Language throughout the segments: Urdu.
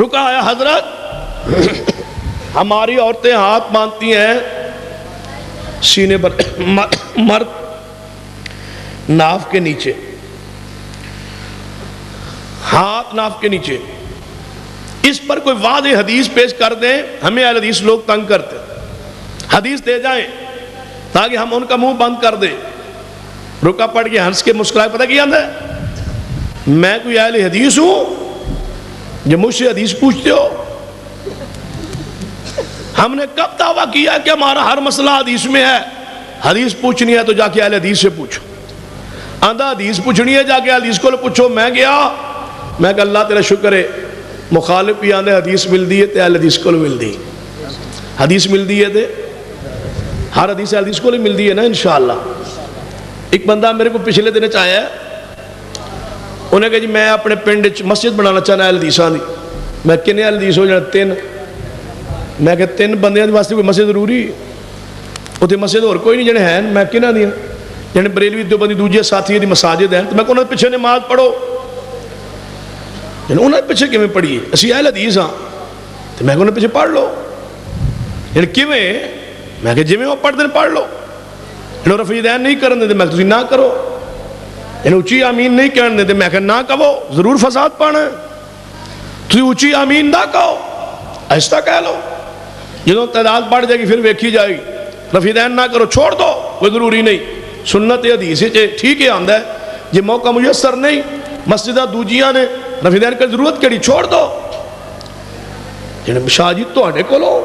رکا ہے حضرت. ہماری عورتیں ہاتھ باندھتی ہیں سینے پر, مرد ناف کے نیچے, ہاتھ ناف کے نیچے. اس پر کوئی واضح حدیث پیش کر دیں, ہمیں اہل حدیث لوگ تنگ کرتے, حدیث دے جائیں تاکہ ہم ان کا منہ بند کر دیں. رکا پڑھ کے ہنس کے مسکرائے, پتہ کیا ہے میں کوئی اہل حدیث ہوں جو مجھ سے حدیث پوچھتے ہو؟ ہم نے کب دعویٰ کیا کہ ہمارا ہر مسئلہ حدیث میں ہے؟ حدیث پوچھنی ہے تو جا کے اہل حدیث سے پوچھو. آندھا حدیث پوچھنی ہے جا کے حدیث کو پوچھو. میں گیا, میں کہ اللہ تیرا شکر ہے, مخالف بھی آندھے حدیث مل دی ہے تے اہل حدیث کو مل دی, حدیث مل دی ہے تے ہر حدیث اہل حدیث کو مل دی ہے نا انشاءاللہ. ایک بندہ میرے کو پچھلے دن چاہیا ہے, انہیں کہا جی میں اپنے پنڈ مسجد بنانا چاہنا اہل حدیثاں دی. میں کنے اہل حدیث ہو جانا؟ 3. میں کہ 3 بندیاں دی واسطے کوئی مسجد ضروری ہے؟ اتنے مسجد اور کوئی نہیں جنے ہیں. میں کنہ دیا جنے بریلوی دیوبندی دوجے ساتھی دی مساجد ہیں, تو میں کہ انہوں نے پیچھے نماز پڑھو. انہوں نے پیچھے کیویں پڑھی ہے؟ اسی اہل حدیث ہاں, تو میں کہ انہوں نے پیچھے پڑھ لو. یعنی کیویں؟ میں کہ جویں وہ پڑھ دیں پڑھ لو. انہوں رفع دین نہیں کرنے دے, میں کہ تسی نہ کرو. یعنی اچھی آمین نہیں کرنے دے, میں کہ نہ کہو, ضرور فساد پانا ہے. تسی اچھی آمین نہ کہو, ایسا کہہ لو. جدوں تعداد بڑھ جائے گی پھر ویکھی جائے گی. رفع دین نہ کرو, چھوڑ دو, کوئی ضروری نہیں. سنت حدیث ٹھیک ہے آندہ ہے, یہ موقع میسر نہیں, مسجدہ دوجیاں نے رفع دین کی ضرورت کیڑی, چھوڑ دو. شاہ جی تواڈے کولوں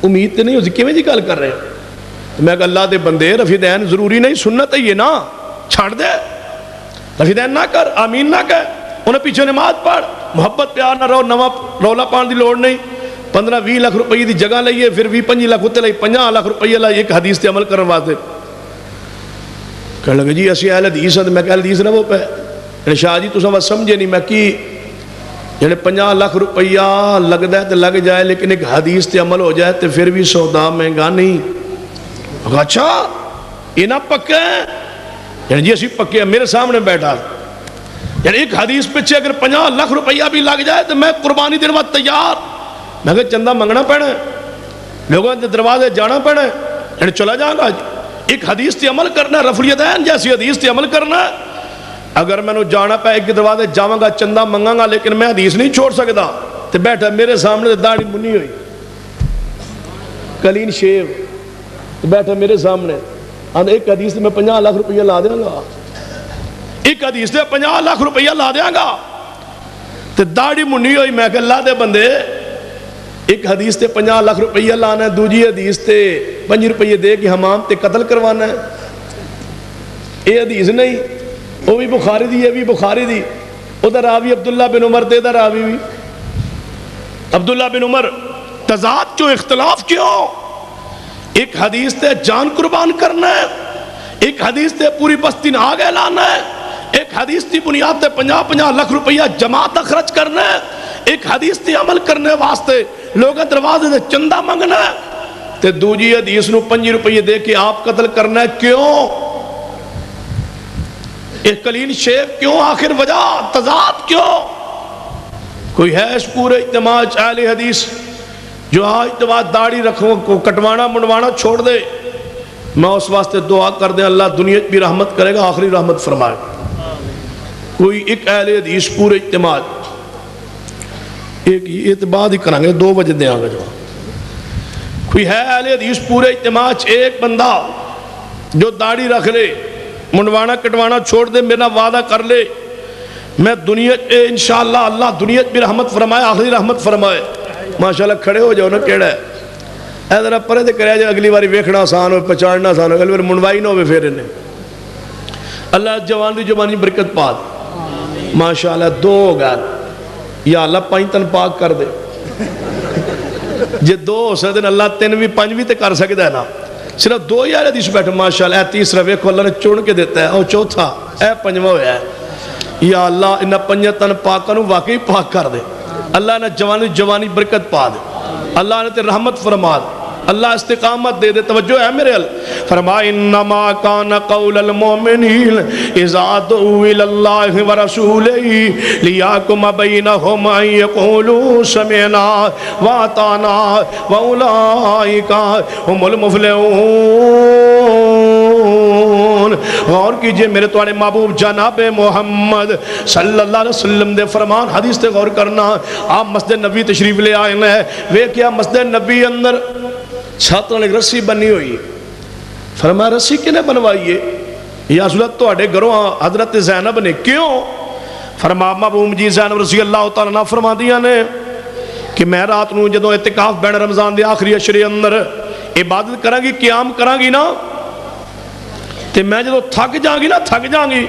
امید تے نہیں, کیویں جی گل کر رہے ہیں؟ میں کہ اللہ دے بندے رفع دین ضروری نہیں, سنت ہے یہ نا, چھڑ دے, رفع دین نہ کر, آمین نہ کہہ. انہیں پیچھے نماز پڑھ, محبت پیار نہ رہو, نواں رولا پان دی لوڑ نہیں. 15-20 لاکھ روپے دی جگہ لئیے, پھر 20-25 لاکھ ہوتے لئیے, 50 لاکھ روپے لئیے ایک حدیث تے عمل کرنے واسطے. کہنے لگے جی اسی اہل حدیث ہیں. میں کہ اہل حدیث نہ وہ پہ, یعنی شاہ جی تساں بس سمجھے نہیں. میں کی یعنی 50 لاکھ روپیہ لگتا ہے تو لگ جائے, لیکن ایک حدیث تے عمل ہو جائے تو پھر بھی سودا مہنگا نہیں. اچھا یہ نہ پکے ہیں؟ یعنی جی اسی پکے ہیں, میرے سامنے بیٹھا. یعنی ایک حدیث پیچھے اگر 50 لاکھ روپیہ بھی لگ جائے تو میں قربانی دینے وقت تیار. میں کہ چندہ منگنا پڑنا ہے, لوگوں کے دروازے جانا پڑنا ہے, یعنی چلا جاؤں گا. ایک حدیث تے عمل کرنا ہے, رفع الیدین جیسی حدیث تے عمل کرنا ہے. اگر میں نے جانا پہ ایک دروازے جاؤں گا, چندہ منگاں گا, لیکن میں حدیث نہیں چھوڑ سکتا. تو بیٹھا میرے سامنے داڑھی منی ہوئی, کلین شیو, بیٹھا میرے سامنے, ایک حدیث میں 50 لاکھ روپیہ لا دیا گا, ایک حدیث میں 50 لاکھ روپیہ لا دیا گا. تو داڑھی منی ہوئی. میں کہ اللہ دے بندے, ایک حدیث تے 50 لاکھ روپیہ لانا ہے, دوجی حدیث تے 5 روپیہ دے کہ حمام تے قتل کروانا ہے. یہ حدیث نہیں, وہ بھی بخاری دی, یہ بھی بخاری دی. ادھر راوی عبداللہ بن عمر تے ادھر راوی بھی عبداللہ بن عمر. تضاد کیوں, اختلاف کیوں؟ ایک حدیث تے جان قربان کرنا ہے, ایک حدیث تے پوری بستی نہ آگے لانا ہے, ایک حدیث تی بنیاد تے 50 لاکھ روپیہ جماعت خرچ کرنا ہے, ایک حدیث تی عمل کرنے واسطے لوگ دروازے سے چندہ منگنا ہے, تے دوجی حدیث نو 5 روپیہ دے کے آپ قتل کرنا ہے. کیوں؟ ایک کلین شیف کیوں؟ آخر وجہ تضاد کیوں؟ کوئی ہے اس پورے اجتماع اہل حدیث جو آج تو داڑھی رکھوں کو کٹوانا منڈوانا چھوڑ دے؟ میں اس واسطے دعا کر دیں اللہ دنیا بھی رحمت کرے گا, آخری رحمت فرمائے. کوئی ایک اہل حدیث پورے اجتماع, ایک اعتباد ہی کریں گے, 2 بجے دیں آگے جو کوئی ہے اہل حدیث پورے اجتماع, ایک بندہ جو داڑھی رکھ لے, منڈوانا کٹوانا چھوڑ دے, میرا وعدہ کر لے میں دنیا انشاءاللہ اللہ دنیا بھی رحمت فرمائے, آخری رحمت فرمائے. ماشاءاللہ کھڑے ہو جاؤ نا, کیڑا ہے اے ذرا پرے تے کریا جائے, اگلی باری ویکھنا آسان ہو, پہچاننا آسان ہو, اگلی بار منڈوائی نہ ہوئے پھر انہیں. اللہ جوان دی جوانی برکت پا دے. ماشاءاللہ 2 ہو گئے, یا اللہ 5 تن پاک کر دے. جے 2 ہو سکتے ہیں اللہ 3 بھی 5 بھی تے کر سکتا ہے نا, صرف 2 ہی آلے حدیث بیٹھو. ماشاءاللہ اے تیسرا ویکھو اللہ نے چون کے دیتا ہے, اور چوتھا اے 5واں ہویا ہے. یا اللہ انہاں 5 تن پاکاں نو واقعی پاک کر دے. اللہ نے جوانی برکت پا دے, اللہ نے تے رحمت فرما دے. اللہ استقامت دے دے. توجہ ہے میرے ال. فرمایا انما کان قول المؤمنین اذا دعوا الی اللہ ورسولہ لیحکم بینہم ان یقولوا سمعنا واطعنا واولئک هم المفلحون. غور کیجئے میرے تواڈے محبوب جناب محمد صلی اللہ علیہ وسلم دے فرمان حدیث تے غور کرنا. آپ مسجد نبی تشریف لے آئے ہیں. ویکھیا مسجد نبی اندر چھت نال رسی بنی ہوئی. فرمایا رسی کنے بنوائی ہے؟ یا رسول اللہ تواڈے گھروں حضرت زینب نے. کیوں؟ فرمایا محبوب جی زینب رضی اللہ تعالیٰ عنہ فرماندیاں نے کہ میں رات نوں جدوں اعتکاف بین رمضان دے آخری عشرے اندر عبادت کراں گی قیام کراں گی نا تے میں جدوں تھک جاں گی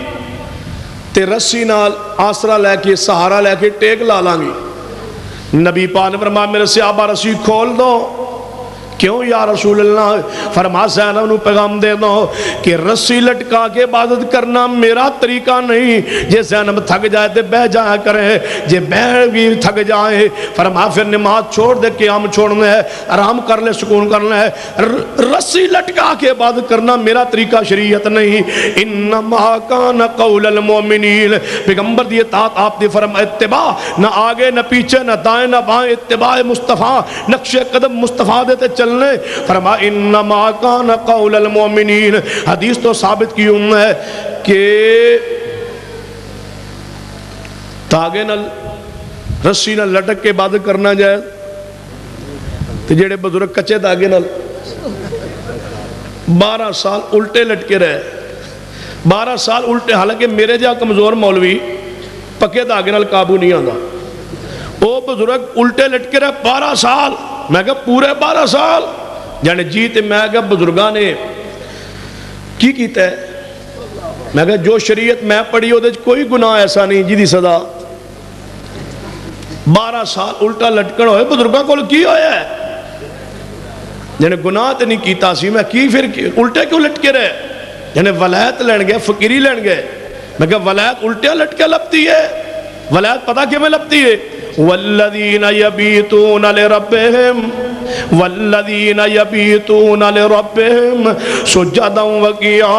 تے رسی نال آسرا لے کے سہارا لے کے ٹیک لا لاں گی. نبی پاک نے فرمایا میرے صحابہ رسی کھول دو. کیوں یا رسول اللہ؟ فرمایا زینب نو پیغام دے دو کہ رسی لٹکا کے عبادت کرنا میرا طریقہ نہیں. جے زینب تھک جائے تے بہ جایا کرے, جے بہ بھی تھک جائے فرمایا پھر نماز چھوڑ دے, قیام چھوڑنا ہے, آرام کر لے, سکون کرنا ہے. رسی لٹکا کے عبادت کرنا میرا طریقہ شریعت نہیں. انما کان قول المؤمنین. پیغمبر دی اطاعت آپ دی فرمایا اتباع نہ آگے نہ پیچھے نہ دائیں نہ بائیں, اتباع مصطفیٰ نقش قدم مصطفیٰ دیتے چلنے. فرمایا انما کان قول المؤمنین. حدیث تو ثابت کی ہے کہ تاگے نال رسی نال لٹک کے عبادت کرنا جائے تو جڑے بزرگ کچے داغے نال 12 سال الٹے لٹکے رہے. 12 سال الٹے. حالانکہ میرے جا کمزور مولوی پکے داغے نال قابو نہیں آندا. وہ بزرگ الٹے لٹکے رہے 12 سال. میں کہا پورے 12 سال یعنی جیتے. میں کہا بزرگاں نے کی کیتا ہے؟ میں کہا جو شریعت میں پڑھی ہو دے کوئی گناہ ایسا نہیں جی دی صدا. 12 سال الٹا لٹکن ہوئے بزرگاں کو کی ہویا ہے یعنی گناہ تے نہیں کیتا سی. میں کی پھر الٹے کیوں لٹکے رہے؟ یعنی ولایت لین گئے, فقیری لین گئے. میں کہا ولایت الٹے لٹکے لپتی ہے. ولایت پتہ کیوں میں لپتی ہے؟ والذین یبیتون لربہم سجدا وقیاما.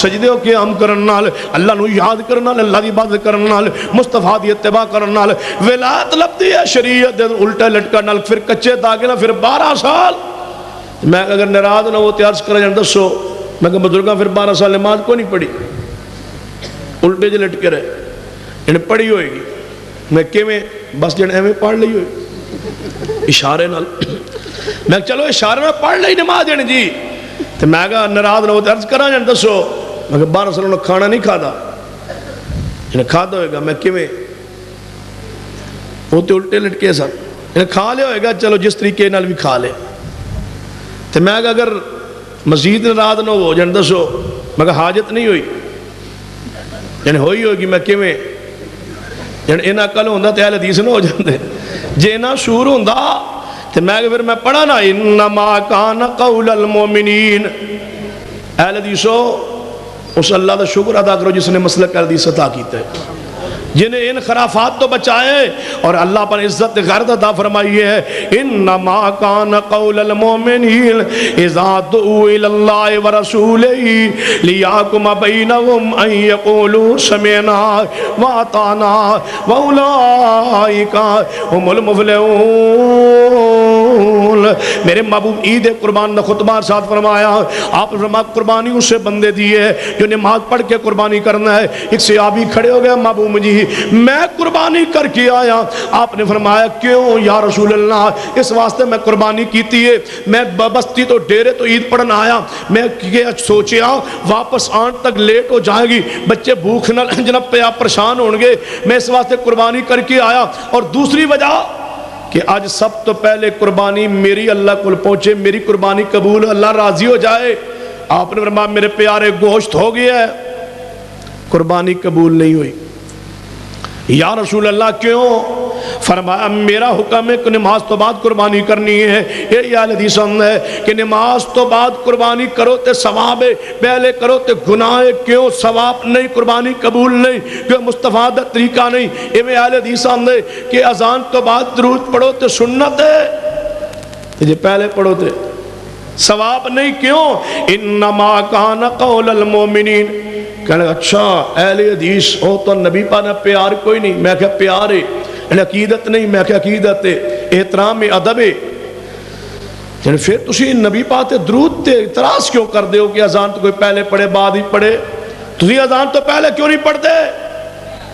سجدے و قیام کرن نال, اللہ نو یاد کرن نال, اللہ دی عبادت کرن نال, مصطفیٰ دی اتباع کرن نال ولایت لبدی ہے. شریعت دے الٹا لٹکا نال پھر کچے داغے نال پھر 12 سال. میں اگر ناراض نہ ہو تے عرض کرا جان دسو. میں کہ بزرگاں پھر 12 سال نماز کو نہیں پڑھی, الٹے جے لٹکے رہے. انہیں پڑھی ہوئے گی میں کیویں بس جن ایویں پڑھ لئی ہوئے اشارے نال. میں چلو اشارے نال پڑھ لئی نماز جن جی. تو میں کہا ناراض نہ ہو تے عرض کرا جان دسو. میں کہ 12 سال کھانا نہیں کھادا. انہیں کھادا ہوئے گا. میں کیویں وہ تے الٹے لٹکے سن. انہیں کھا لیا ہوئے گا چلو جس طریقے نال بھی کھا لے. تو میں کہا اگر مزید ناراض نہ ہو جان دسو. میں کہا حاجت نہیں ہوئی یعنی ہوئی ہوگی. میں کیویں یعنی انہاں کل ہوندہ تے اہل حدیث نہ ہو جاندے. جے نہ شعور ہوندہ تے میں پھر میں پڑھا نا انما کان قول المؤمنین. اہل حدیثو اس اللہ دا شکر ادا کرو جس نے مسلک حدیث عطا کیتا ہے, جنہیں ان خرافات تو بچائے اور اللہ پر عزت غیرت عطا فرمائی ہے. انما کان قول المؤمنین اذا دعوا الی اللہ ورسولہ لیحکم بینہم ان یقولوا سمعنا واطعنا واولئک هم المفلحون. میرے محبوب عید قربان نے خطبہ ساتھ فرمایا. آپ نے فرمایا قربانی اسے بندے دیے جو نماز پڑھ کے قربانی کرنا ہے. ایک صحابی کھڑے ہو گئے محبوب جی میں قربانی کر کے آیا. آپ نے فرمایا کیوں یا رسول اللہ؟ اس واسطے میں قربانی کیتی ہے میں بستی تو ڈیرے تو عید پڑھنا آیا. میں سوچیا واپس آن تک لیٹ ہو جائے گی, بچے بھوک نہ جناب پہ پریشان ہوں گے, میں اس واسطے قربانی کر کے آیا. اور دوسری وجہ کہ آج سب تو پہلے قربانی میری اللہ کو پہنچے, میری قربانی قبول, اللہ راضی ہو جائے. آپ نے فرمایا میرے پیارے گوشت ہو گیا ہے, قربانی قبول نہیں ہوئی. یا رسول اللہ کیوں؟ فرمایا میرا حکم ہے کہ نماز تو بعد قربانی کرنی ہے. یہ حدیث ہے کہ نماز تو بعد قربانی کرو تے ثواب ہے, پہلے کرو تے گناہ ہے. کیوں ثواب نہیں, قربانی قبول نہیں, کیوں مصطفیٰ دا طریقہ نہیں. یہ حدیث ہے کہ اذان تو بعد درود پڑھو تے سنت ہے. جی پہلے پڑھو تھے ثواب نہیں، کیوں؟ انما کان قول المومنین، کہنے لگا اچھا اہل حدیث ہو تو نبی پانا پیار کوئی نہیں، میں کہا پیار ہے، عقیدت نہیں، میں کہا عقیدت ہے، احترام ہے، ادب ہے، یعنی پھر تسی نبی پاتے درود تے اعتراض کیوں کر دے ہو کہ اذان تو کوئی پہلے پڑھے بعد ہی پڑھے؟ تسی اذان تو پہلے کیوں نہیں پڑھتے؟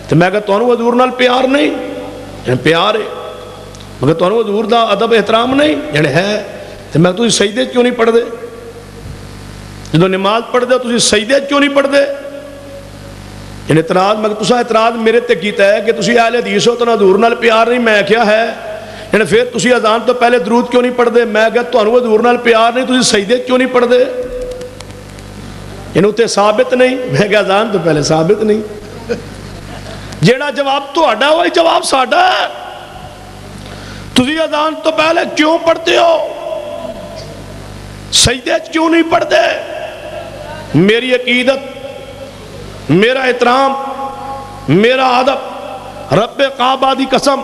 تو میں کہا تانوں حضور نال پیار نہیں، یعنی پیار ہے، مگر تانوں حضور دا ادب احترام نہیں، یعنی ہے، تو میں تسی سجدے کیوں نہیں پڑھ دے؟ جدو نماز پڑھ دے تسی سجدے کیوں نہیں پڑھ دے؟ یعنی اعتراض، مگر تسا اعتراض میرے تے کیتا ہے کہ تسی اہل حدیث ہو تو حضور نال پیار نہیں، میں کیا ہے؟ یعنی پھر تسی اذان تو پہلے درود کیوں نہیں پڑھ دے؟ میں کہا تانوں حضور نال پیار نہیں، تسی سجدے کیوں نہیں پڑھ دے؟ یعنی اتنے ثابت نہیں، میں کہا اذان تو پہلے ثابت نہیں، جیڑا جواب تہاڈا وہی جواب ساڈا ہے، تسی اذان تو پہلے کیوں پڑھتے ہو؟ سجدے کیوں نہیں پڑھتے؟ میری عقیدت، میرا احترام، میرا ادب، رب کعبہ دی قسم،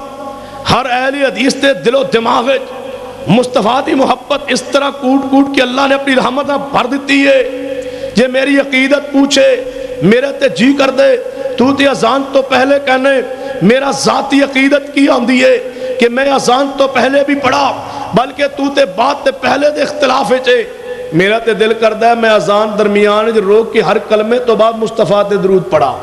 ہر اہل حدیث تے دل و دماغ مصطفیٰ دی محبت اس طرح کوٹ کوٹ کے اللہ نے اپنی رحمت بھر دیتی ہے، جے میری عقیدت پوچھے میرے تے جی کر دے تو تے اذان تو پہلے کہنے میرا ذاتی عقیدت کی آندی ہے کہ میں اذان تو پہلے بھی پڑھا، بلکہ تو تے بات تے پہلے دے اختلاف ہے، میرا تے دل کردہ ہے میں اذان درمیان روک کے ہر کلمے تو بعد مصطفیٰ تے درود پڑھا،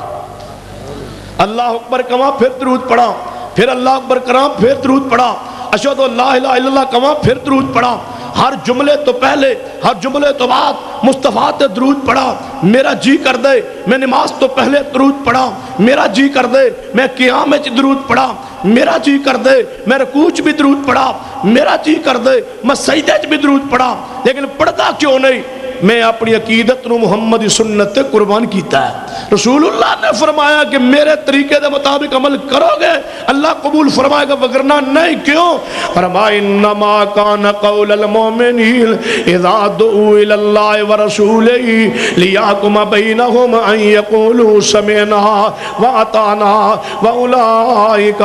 اللہ اکبر کما پھر درود پڑھا، پھر اللہ اکبر کرام پھر درود پڑھا، اشہد ان لا الہ الا اللہ کما پھر درود پڑھا، ہر جملے تو پہلے ہر جملے تو بعد مصطفیٰ تے درود پڑھا، میرا جی کر دے میں نماز تو پہلے درود پڑھا، میرا جی کر دے میں قیام وچ درود پڑھا، میرا جی کر دے میں رکوع وچ بھی درود پڑھا، میرا جی کر دے میں سجدے وچ بھی درود پڑھا، لیکن پڑھتا کیوں نہیں؟ میں اپنی عقیدت نو محمدی سنت تے قربان کیتا ہے، رسول اللہ نے فرمایا کہ میرے طریقے دے مطابق عمل کرو گے اللہ قبول فرمائے گا، وگرنہ نہیں، کیوں؟ فرمایا انما کان قول المؤمنین اذا دعوا الی اللہ ورسولہ لیحکم بینہم ان یقولوا سمعنا واطعنا واولئک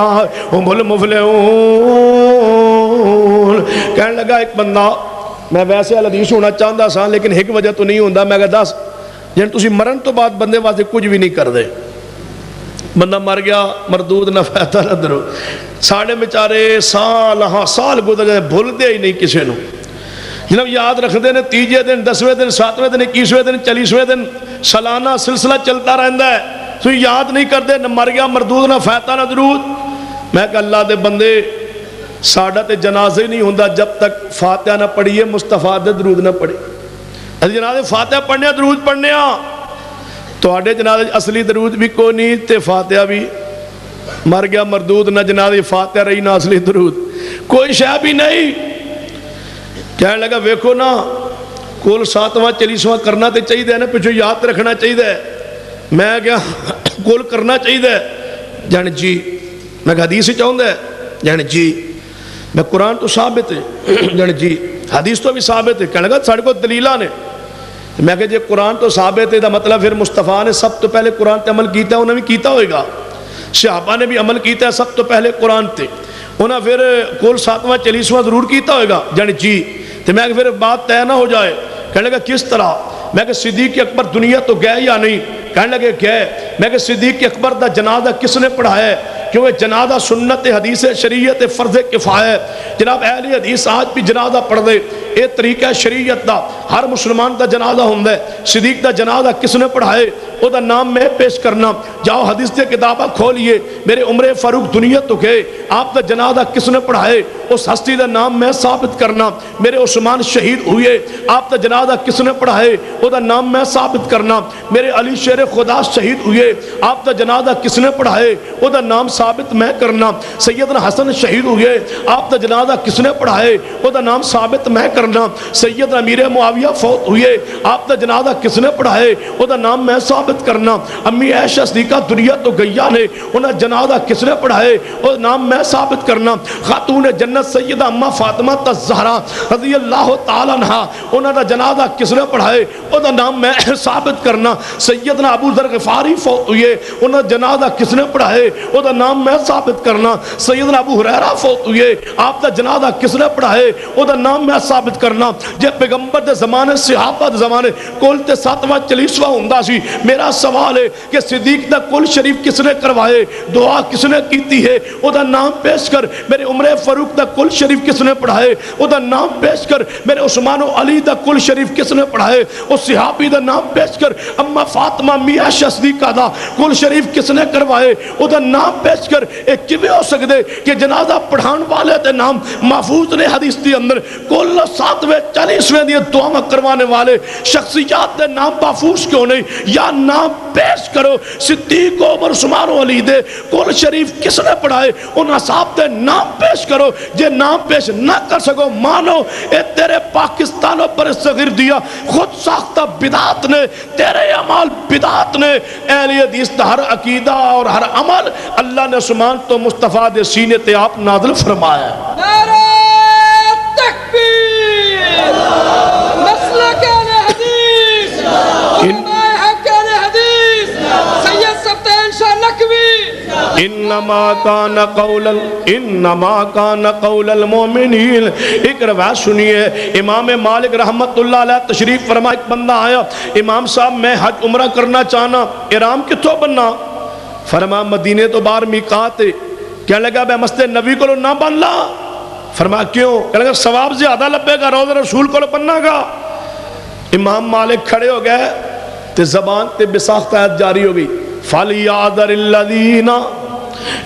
هم المفلحون۔ کہنے لگا ایک بندہ، میں ویسے حدیث ہونا چاہتا سا لیکن ایک وجہ تو نہیں ہوندہ، میں کہا دس جن تسی مرن تو بعد بندے واسطے کچھ بھی نہیں کر دے، بندہ مر گیا مردود نہ فیتا نہ درو، ساڑھے بیچارے سال گزر جائے بھول دے ہی نہیں کسی نو، جناب یاد رکھ دے نے تیجے دن 10ویں دن 7ویں دن 21ویں دن 40ویں دن سالانہ سلسلہ چلتا رہندا ہے، تو یاد نہیں کر دے، نہ مر گیا مردود نہ فیتا نہ درود۔ میں کہا اللہ دے بندے ساڑھا تے جنازے نہیں ہوندہ جب تک فاتحہ نہ پڑھیے مصطفیٰ دے درود نہ پڑھی، اگر جنازے فاتحہ پڑھنے درود پڑھنے تو آڑے جنازے اصلی درود بھی کوئی نہیں تے فاتحہ بھی، مر گیا مردود نہ جنازے فاتحہ رہی نہ اصلی درود، کوئی شے بھی نہیں۔ کہنے لگا ویکھو نا کول 7واں 40واں کرنا تے چاہیے نا، پچھو یاد رکھنا چاہیے، میں کیا کول کرنا چاہیے؟ جان جی میں کہا حدیث ہی چاہوں ہے، جان جی میں قرآن تو ثابت ہے، جان جی حدیث تو بھی ثابت ہے، کہنے لگا ساڑھے کو دلیلہ نے، میں کہا جی قرآن تو ثابت ہے دا مطلب پھر مصطفیٰ نے سب تو پہلے قرآن تے عمل کیتا ہے، انہیں بھی کیتا ہوئے گا، صحابہ نے بھی عمل کیتا ہے سب تو پہلے قرآن تے، انہیں پھر کول 7واں 40واں ضرور کیتا ہوئے گا، جان جی تو میں پھر بات طے نہ ہو جائے، کہنے لگا کس طرح؟ میں کہ صدیق اکبر دنیا تو گئے یا نہیں؟ کہنے لگے گئے۔ میں کہ صدیق اکبر دا جنازہ کس نے پڑھایا؟ کیونکہ جنازہ سنت حدیث شریعت فرض کفایہ، جناب اہل حدیث آج بھی جنازہ پڑھ دے، اے طریقہ شریعت دا، ہر مسلمان دا جنازہ ہوندہ ہے۔ صدیق دا جنازہ کس نے پڑھائے؟ او دا نام میں پیش کرنا، جاؤ حدیث دے کتابہ کھولیے، میرے عمر فاروق دنیا تو گئے، آپ دا جنازہ کس نے پڑھائے؟ اس ہستی دا نام میں ثابت کرنا، میرے عثمان شہید ہوئے، آپ دا جنازہ کس نے پڑھائے؟ او دا نام میں ثابت کرنا، میرے علی شیر خدا شہید ہوئے، آپ دا جنازہ کس نے پڑھائے؟ او دا نام ثابت میں کرنا، سیدنا حسن شہید ہوئے، آپ دا جنازہ کس نے پڑھائے؟ او دا نام ثابت میں کرنا۔ کرنا سیدنا امیر معاویہ فوت ہوئے آپ دا جنازہ کس نے پڑھائے او دا نام میں ثابت کرنا امی عائشہ صدیقہ دنیا تو گیا نے انہاں جنازہ کس نے پڑھائے او دا نام میں ثابت کرنا خاتون جنت سیدہ امہ فاطمہ الزہرا رضی اللہ تعالیٰ عنہ انہاں دا جنازہ کس نے پڑھائے او دا نام میں ثابت کرنا سیدنا ابو ذر غفاری فوت ہوئے انہاں جنازہ کس نے پڑھائے او دا نام میں ثابت کرنا سیدنا ابو ہریرہ فوت ہوئے آپ دا جنازہ کس نے پڑھائے او دا نام میں ثابت کرنا جے پیغمبر دے زمانے صحابہ دے زمانے کل تے 7واں 40واں ہوندا سی میرا سوال ہے کہ صدیق دا کل شریف کس نے کروائے دعا کس نے کیتی ہے او دا نام پیش کر میرے عمر فاروق دا کل شریف کس نے پڑھائے او دا نام پیش کر میرے عثمان و علی دا کل شریف کس نے پڑھائے او صحابی دا نام پیش کر اما فاطمہ امی عائشہ صدیقہ دا کل شریف کس نے کروائے او دا نام پیش کر ایک کیویں ہو سکدے کہ جنازہ پڑھان والے تے نام محفوظ نے حدیث دی اندر کل 7ویں 40ویں دی دعا کروانے والے شخصیات دے نام محفوظ کیوں نہیں یا نام پیش کرو صدیق عمر عثمان و علی دے کل شریف کس نے پڑھائے انہاں صاحب دے نام پیش کرو جے نام پیش نہ کر سکو مانو اے تیرے پاکستانوں پر صغیر دیا خود ساختہ بدعت نے تیرے عمال بدعت نے اہل حدیث دا ہر عقیدہ اور ہر عمل اللہ نے عثمان تو مصطفیٰ دے سینے تے آپ نازل فرمایا ہے نعرہ تکبیر مسلک اہل حدیث علماء حق اہل حدیث سید سبتین شاہ نقوی انما کان قول المومنین ایک روایت سنیے امام مالک رحمت اللہ علیہ تشریف فرما ایک بندہ آیا امام صاحب میں حج عمرہ کرنا چاہنا احرام کتوں بننا فرما مدینے تو باہر میقات ہے کیا لگا بے مسجد نبی کو نہ بن لا فرما کیوں کیا لگا ثواب زیادہ لبے گا روز رسول کو بننا گا امام مالک کھڑے ہو گئے تے زبان تے بساخت آیت جاری ہو گئی فَلْيَعْذَرِ الَّذِينَ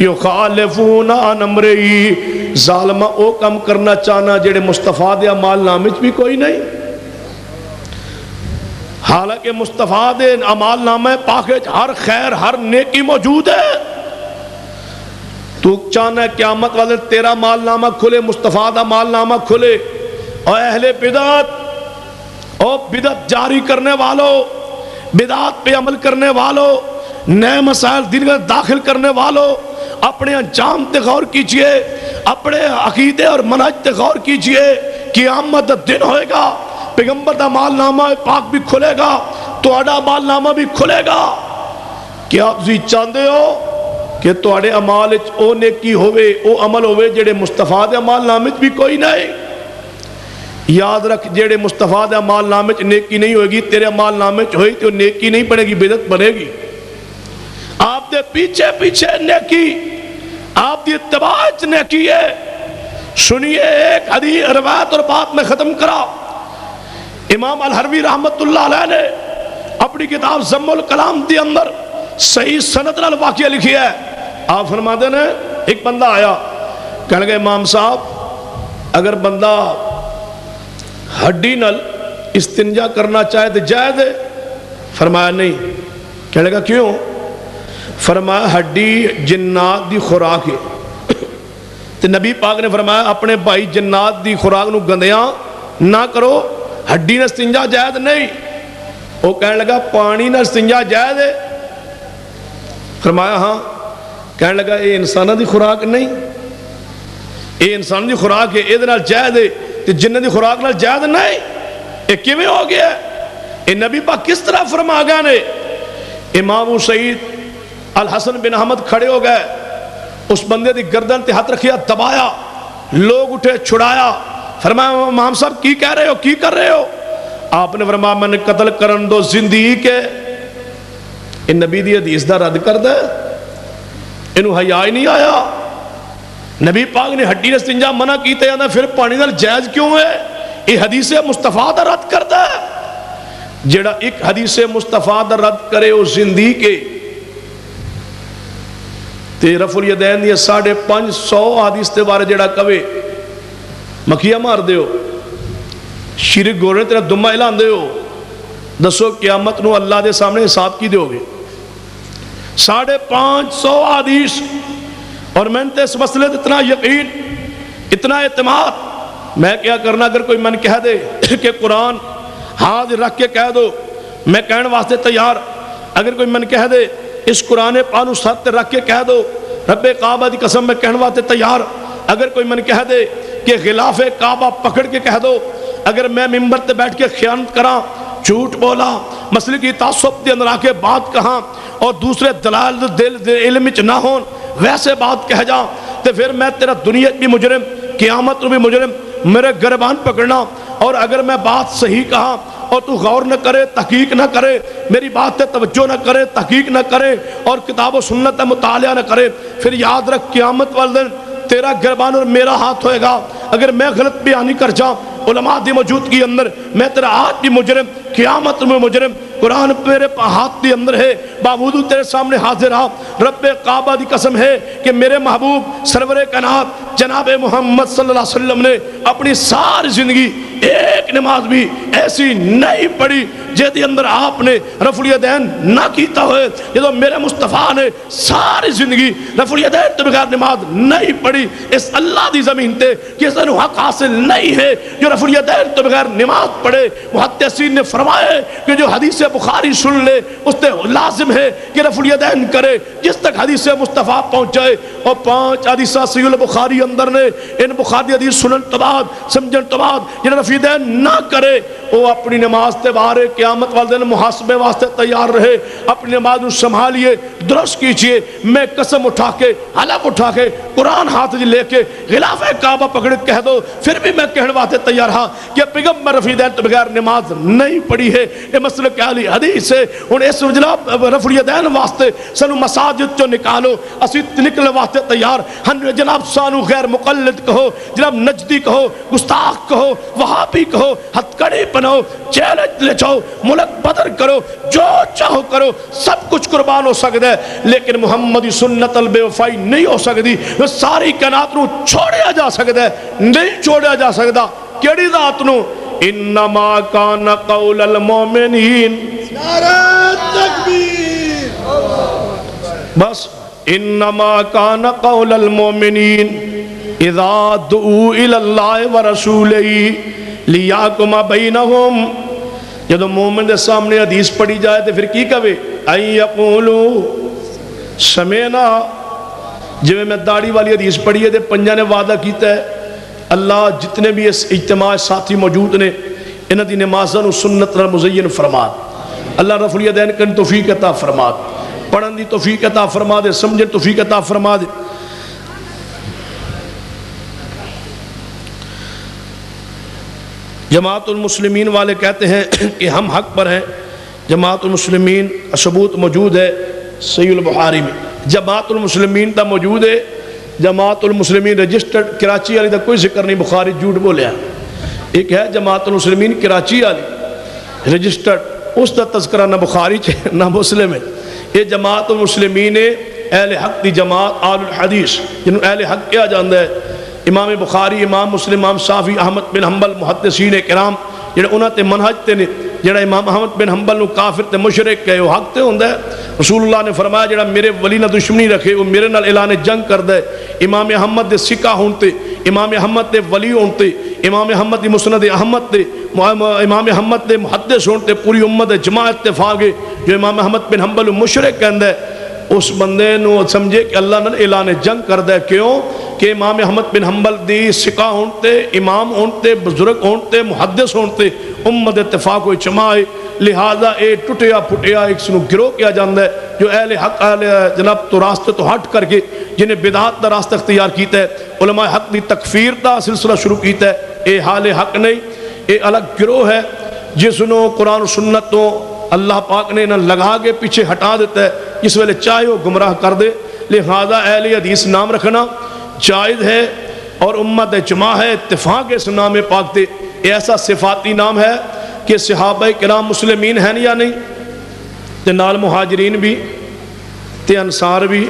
يُخَالِفُونَ عَنْ أَمْرِهِ ظالمہ او کم کرنا چاہنا جڑے مصطفیٰ دے عمال نامچ بھی کوئی نہیں حالانکہ مصطفیٰ دے عمال نامہ پاک ہر خیر ہر نیکی موجود ہے تو چاہنا ہے قیامت والے تیرا مال نامہ کھلے مصطفیٰ دا مال نامہ کھلے اور اہل بدعت اور بدعت جاری کرنے والوں بدعت پہ عمل کرنے والوں نئے مسائل دین میں داخل کرنے والوں اپنے انجام تے غور کیجئے اپنے عقیدے اور منہج تے غور کیجئے قیامت دن ہوئے گا پیغمبر دا مال نامہ پاک بھی کھلے گا تہاڈا مال نامہ بھی کھلے گا کیا آپ تسی چاہندے ہو کہ تہاڈے عمال وچ او نیکی ہوئے او عمل ہوئے جڑے مصطفیٰ دے عمال نامے وچ بھی کوئی نہیں یاد رکھ جڑے مصطفیٰ دے عمال نامے وچ نیکی نہیں ہوئے گی تیرے عمال نامے وچ ہوئی تو نیکی نہیں بنے گی بدعت بنے گی آپ دے پیچھے پیچھے نیکی آپ دی اتباع نیکی ہے سنیے ایک حدیث روایت اور بات میں ختم کرا امام الحروی رحمت اللہ علیہ نے اپنی کتاب ضم الکلام دی اندر صحیح سند نال واقعہ لکھی ہے آپ فرماتے ہیں ایک بندہ آیا کہنے گئے امام صاحب اگر بندہ ہڈی نال استنجا کرنا چاہے تو جائز ہے فرمایا نہیں کہنے لگا کیوں فرمایا ہڈی جنات دی خوراک ہے تو نبی پاک نے فرمایا اپنے بھائی جنات دی خوراک نو گندیاں نہ کرو ہڈی نہ استنجا جائز نہیں وہ کہنے لگا پانی نہ استنجا جائز ہے فرمایا ہاں کہنے لگا اے انسانہ دی خوراک نہیں اے انسان دی خوراک ہے اے دنال جائز ہے تو جنہ دی خوراک نال جائز نہیں اے کیویں ہو گیا اے نبی پاک کس طرح فرما گیا نے امام سعید الحسن بن احمد کھڑے ہو گئے اس بندے دی گردن تے ہاتھ رکھیا دبایا لوگ اٹھے چھڑایا فرمایا امام صاحب کی کہہ رہے ہو کی کر رہے ہو آپ نے فرمایا میں نے قتل کرن دو زندگی کے ان نبی دی حدیث دا رد کر دے انہوں حیا ہی نہیں آیا نبی پاک نے ہڈی نے استنجا منع کیتے ہیں پھر پانی نال جائز کیوں ہے یہ حدیث مصطفیٰ دا رد کر دے جڑا ایک حدیث مصطفیٰ دا رد کرے وہ زندگی کے تے رفع الیدین دی 550 حدیث تے بارے جڑا کہے مکھیا مار دیو شرک گورنے تیرا دمہ اعلان دیو دسو قیامت نو اللہ دے سامنے حساب کی دیو گے 550 حدیث اور میں نے اس مسئلے اتنا یقین اتنا اعتماد میں کیا کرنا اگر کوئی من کہہ دے کہ قرآن ہاتھ رکھ کے کہہ دو میں کہنے واسطے تیار. اگر کوئی من کہہ دے اس قرآن پانو سر تے رکھ کے کہہ دو رب کعبہ دی قسم میں کہنے واسطے تیار. اگر کوئی من کہہ دے کہ غلاف کعبہ پکڑ کے کہہ دو اگر میں ممبر تے بیٹھ کے خیانت کراں جھوٹ بولا مسئلے کی تعصب دے اندر آ کے بات کہاں اور دوسرے دلائل دل علم وچ نہ ہون ویسے بات کہہ جا تو پھر میں تیرا دنیا بھی مجرم قیامت میں بھی مجرم میرے گربان پکڑنا. اور اگر میں بات صحیح کہا اور تو غور نہ کرے تحقیق نہ کرے میری بات تے توجہ نہ کرے تحقیق نہ کرے اور کتاب و سنت مطالعہ نہ کرے پھر یاد رکھ قیامت والے دن تیرا گربان اور میرا ہاتھ ہوئے گا. اگر میں غلط بیانی کر جاؤں علماء دی موجودگی اندر میں تیرا ہاتھ بھی مجرم قیامت میں مجرم. قرآن میرے ہاتھ دی اندر ہے باوجود تیرے سامنے حاضر ہاں. رب کعبہ دی قسم ہے کہ میرے محبوب سرور کائنات جناب محمد صلی اللہ علیہ وسلم نے اپنی ساری زندگی ایک نماز بھی ایسی نہیں پڑھی جہدی اندر آپ نے رفع الیدین نہ کیتا ہوئے. جدو میرے مصطفیٰ نے ساری زندگی رفع الیدین تو بغیر نماز نہیں پڑھی. اس اللہ دی زمین تے کسی نے حق حاصل نہیں ہے جو رفع الیدین تو بغیر نماز پڑھے. محدثین نے فرمایا کہ جو حدیث بخاری سن لے اس تے لازم ہے کہ رفع الیدین کرے جس تک حدیث مصطفیٰ پہنچ جائے. اور 5 حدیثہ صحیح البخاری اندر نے ان بخاری حدیث سنن تو بعد سمجھن تو بعد جنہیں رفع الیدین نہ کرے وہ اپنی نماز تے بارے قیامت والے دن محاسبے واسطے تیار رہے. اپنی نماز کو سنبھالیے درست کیجئے. میں قسم اٹھا کے حلف اٹھا کے قرآن ہاتھ لے کے غلاف کعبہ پکڑ کہہ دو پھر بھی میں کہنے واسطے تیار ہاں کہ پیغمبر رفع الیدین تو بغیر نماز نہیں پڑھی ہے. یہ مسئلہ کیا علی حدیث ہے. ہن اس جناب رفع الیدین واسطے سانو مساجد چوں نکالو اسی نکلنے واسطے تیار ہن. جناب سانو غیر مقلد کہو جناب نجدی کہو گستاخ کہو وہابی کہو ہتھ کڑی بنو چیلنج لے جاؤ ملک بدر کرو جو چاہو کرو سب کچھ قربان ہو سکتا ہے لیکن محمدی سنت البے وفائی نہیں ہو سکتی. ساری کائنات نو چھوڑیا جا سکتا ہے نہیں چھوڑیا جا سکتا. کیڑی ذات نو انما کان قول المؤمنین نعرہ تکبیر بس انما کان قول المؤمنین اذا دعوا الی اللہ ورسولہ لیاکم بینہم. جدو مومن دے سامنے حدیث پڑھی جائے تو پھر کی کہے این یقولو سمینا. جو میں داڑھی والی حدیث پڑھی ہے پنجا نے وعدہ کیتا ہے اللہ جتنے بھی اس اجتماع ساتھی موجود نے انہ دی نمازن و سنت نہ مزین فرما. اللہ رفع الیدین کرن توفیق عطا فرما پڑھن دی توفیق عطا فرما دے سمجھن توفیق عطا فرما دے. جماعت المسلمین والے کہتے ہیں کہ ہم حق پر ہیں. جماعت المسلمین ثبوت موجود ہے صحیح البخاری میں. جماعت المسلمین تا موجود ہے. جماعت المسلمین رجسٹرڈ کراچی والی دا کوئی ذکر نہیں بخاری جھوٹ بولیا. ایک ہے جماعت المسلمین کراچی والی رجسٹرڈ اس دا تذکرہ نہ بخاری نہ مسلم ہے. یہ جماعت المسلمین اہل حق دی جماعت آل الحدیث جنہوں اہل حق کیا جاندہ ہے. امام بخاری امام مسلم امام شافعی احمد بن حنبل محدثین کرام جڑے انہاں تے منہج تے نے جڑا امام احمد بن حنبل نو کافر تے مشرک کہے وہ حق تے ہوندا ہے. رسول اللہ نے فرمایا جڑا میرے ولی نہ دشمنی رکھے وہ میرے نال اعلان جنگ کردا ہے. امام احمد دے سکہ ہون تے امام احمد دے ولی ہون تے امام احمد دی مسند احمد تے امام احمد دے محدث ہون تے پوری امت جماعت اتفاق ہے. جو امام احمد بن حنبل مشرک کہندا ہے اس بندے نو سمجھے کہ اللہ نے اعلان جنگ کردا ہے. کیوں کہ امام احمد بن حنبل دی سکہ ہونتے امام ہونتے بزرگ ہونتے محدث ہونتے امت اتفاق و اجماع ہے. لہذا اے ٹوٹیا پھٹیا ایک سنو گروہ کیا جاندہ ہے جو اہل حق اہل جناب تو راستے تو ہٹ کر کے جنہیں بدعات دا راستہ اختیار کیتا ہے علماء حق دی تکفیر دا سلسلہ شروع کیتا ہے. اے حال حق نہیں اے الگ گروہ ہے جس نو قرآن و سنت تو اللہ پاک نے نہ لگا کے پیچھے ہٹا دیتا ہے جس ویلے چاہے وہ گمراہ کر دے. لہذا اہل حدیث نام رکھنا جائز ہے اور امت اجماع ہے اتفاق اس نام پاک تے. ایسا صفاتی نام ہے کہ صحابہ کرام مسلمین ہیں یا نہیں تے نال مہاجرین بھی تے انصار بھی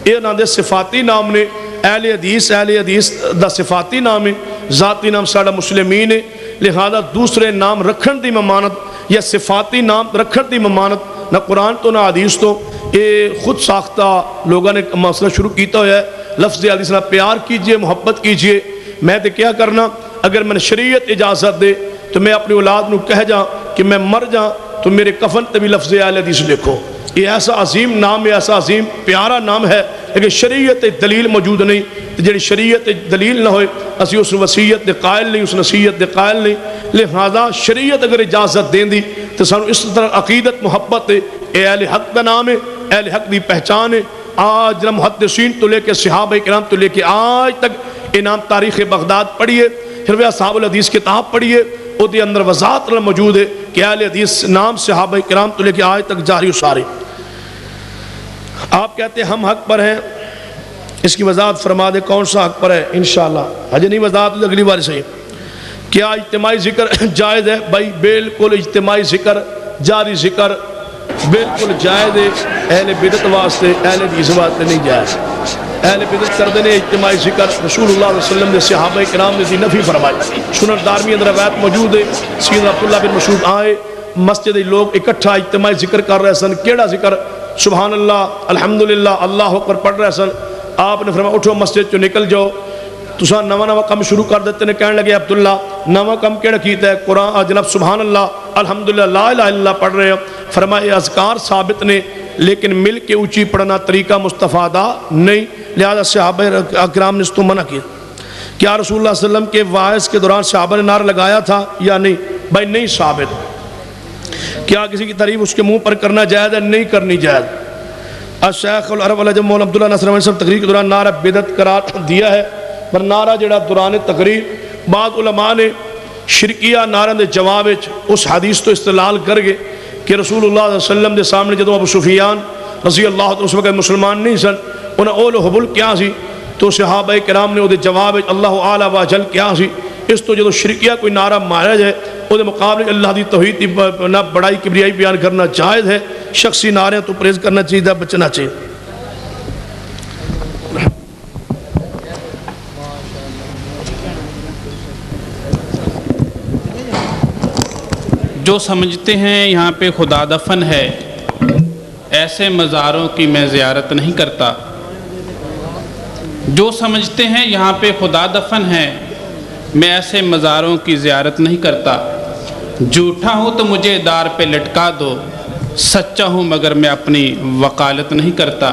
یہ نام دے صفاتی نام نے. اہل حدیث دا صفاتی نام ہے ذاتی نام ساڑا مسلمین ہے. لہذا دوسرے نام رکھن دی ممانت یا صفاتی نام رکھن دی ممانت نہ قرآن تو نہ حدیث تو یہ خود ساختہ لوگوں نے مسئلہ شروع کیتا ہوا ہے. لفظ حدیث نہ پیار کیجئے محبت کیجئے. میں تے کیا کرنا اگر میں نے شریعت اجازت دے تو میں اپنی اولاد نو کہہ جاں کہ میں مر جاں تو میرے کفن تے بھی لفظ اہل حدیث لکھو. یہ ایسا عظیم نام ہے, ایسا عظیم پیارا نام ہے, لیکن شریعت دلیل موجود نہیں. جڑی شریعت دلیل نہ ہوئے اسی اس وصیت دے قائل نہیں, اس نصیحت دے قائل نہیں. لہذا شریعت اگر اجازت دیں دی تو سانو اس طرح عقیدت محبت ہے. اے اہل حق کا نام ہے, اہل حق دی پہچان ہے. آج محدثین تو لے کے صحابہ کرام تو لے کے آج تک نام تاریخ بغداد پڑھیے, پھر اصحاب الحدیث کتاب پڑھیے, وہ دے اندر وضاحت موجود ہے کہ اہل حدیث نام صحابہ کرام تو لے کے آج تک جاری و ساری. آپ کہتے ہیں ہم حق پر ہیں, اس کی وضاحت فرما دے کون سا حق پر ہے انشاءاللہ. حجی نہیں وضاحت اگلی بار صحیح. کیا اجتماعی ذکر جائز ہے؟ بھائی بالکل اجتماعی ذکر, جاری ذکر بالکل جائز ہے. اہل بدعت واسطے, اہل حدیث واسطے نہیں جائز. اہل بدعت کر دینے اجتماعی ذکر رسول اللہ علیہ وسلم نے صحابہ کرام نے نفی فرمائی. سنن دارمی اندر روایت موجود ہے, سیدنا عبداللہ بن مسعود آئے مسجد لوگ اکٹھا اجتماعی ذکر کر رہے سن. کیڑا ذکر؟ سبحان اللہ, الحمدللہ, اللہ اکبر پڑھ رہے سن. آپ نے فرمایا اٹھو مسجد چو نکل جاؤ, تساں نواں کم شروع کر دیتے نے. کہنے لگے عبداللہ نواں کم کیڑا کیتا ہے؟ قرآن جناب سبحان اللہ, الحمدللہ, لا الہ الا اللہ پڑھ رہے ہو. فرمایا اذکار ثابت نے لیکن مل کے اونچی پڑھنا طریقہ مستفادہ نہیں, لہذا صحابہ اکرام نے اس کو منع کیا. کیا رسول اللہ صلی اللہ علیہ وسلم کے واعظ کے دوران صحابہ نے نعرہ لگایا تھا یا نہیں؟ بھائی نہیں ثابت. کیا کسی کی تعریف اس کے منہ پر کرنا جائز ہے؟ نہیں کرنی جائز. الشیخ العرب العجم مولانا عبداللہ ناصر احمد صاحب تقریر کے دوران نعرہ بدعت قرار دیا ہے, پر نعرہ جڑا دوران تقریر بعض علماء نے شرکیہ نعرہ دے جواب اس حدیث تو استدلال کر گئے کہ رسول اللہ صلی اللہ علیہ وسلم دے سامنے جدو ابو سفیان رضی اللہ عنہ اس وقت مسلمان نہیں سن, انہیں اول و حبل کیا سی, تو صحابہ کرام نے وہ دے جواب اللہ اعلیٰ و جل کیا سی. اس تو جدو شرکیہ کوئی نعرہ مارا جائے وہ دے مقابلے اللہ دی توحید نہ بڑائی کبریائی بیان کرنا جائز ہے. شخصی نعرے تو پرہیز کرنا چاہیے, بچنا چاہیے. جو سمجھتے ہیں یہاں پہ خدا دفن ہے, ایسے مزاروں کی میں زیارت نہیں کرتا. جو سمجھتے ہیں یہاں پہ خدا دفن ہے, میں ایسے مزاروں کی زیارت نہیں کرتا. جھوٹا ہوں تو مجھے دار پہ لٹکا دو, سچا ہوں مگر میں اپنی وکالت نہیں کرتا.